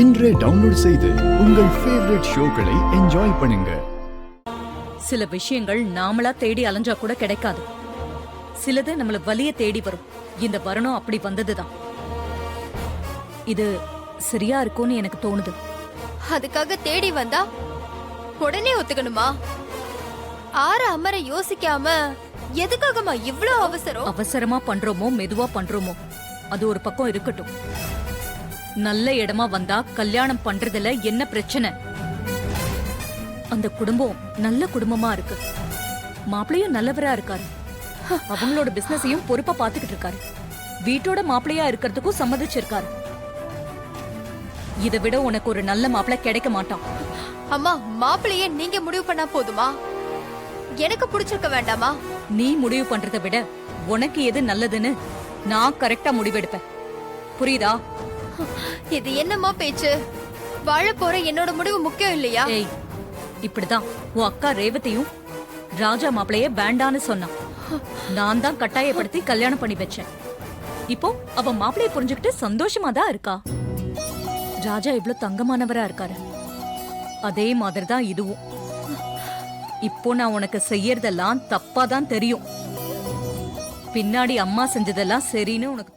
இன்றே டவுன்லோட் செய்து உங்கள் ஃபேவரட் ஷோக்களை என்ஜாய் பண்ணுங்க. சில விஷயங்கள் நாமளா தேடி அலைஞ்சா கூட கிடைக்காது. சிலது நம்மள வலிய தேடி வரும். இந்த வரணும் அப்படி வந்ததுதான். இது சரியா இருக்கும்னு எனக்கு தோணுது. அதுக்காக தேடி வந்தா உடனே ஒத்துக்கணுமா? ஆற அமர யோசிக்காம எதுக்காகமா இவ்ளோ அவசரம்? அவசரமா பண்றோமோ மெதுவா பண்றோமோ அது ஒரு பக்கம் இருக்கட்டும். நல்ல இடமா வந்தா கல்யாணம் பண்றதுல என்ன பிரச்சனை? அந்த குடும்பம் நல்ல குடும்பமா இருக்கு. மாப்பிள்ளையும் நல்லவரா இருக்காரு. அவங்களோட பிசினஸையும் பொறுப்பா பாத்துக்கிட்டு இருக்காரு. வீட்டோட மாப்பிள்ளையா இருக்கிறதுக்கும் சம்மதிச்சிருக்காரு. இதை விட உனக்கு ஒரு நல்ல மாப்பிள்ளை கிடைக்க மாட்டான். அம்மா, மாப்பிள்ளையே நீங்க முடிவு பண்ணா போதுமா? எனக்கு பிடிச்சிருக்க வேண்டாமா? நீ முடிவு பண்றதை விட உனக்கு எது நல்லதுன்னு நான் கரெக்டா முடிவெடுப்பேன். புரியுதா? இது என்னம்மா பேச்சு? வாழ போற என்னோட முடிவு முக்கியம் இல்லையா? ஏய், இப்படிதான் உன் அக்கா ரேவதியும் ராஜா மாப்பிளைய வேண்டான்னு சொன்னான். நான் தான் கட்டாயப்படுத்தி கல்யாணம் பண்ணி வச்சேன். இப்போ அவ மாப்பிளைய புரிஞ்சுக்கிட்டு சந்தோஷமா தான் இருக்கா. ராஜா இவ்ளோ தங்கமானவரா இருக்காரு. அதே மாதிரிதான் இதுவும். இப்போ நான் உனக்கு செய்யறதெல்லாம் தப்பாதான் தெரியும். பின்னாடி அம்மா செஞ்சதெல்லாம் சரின்னு உனக்கு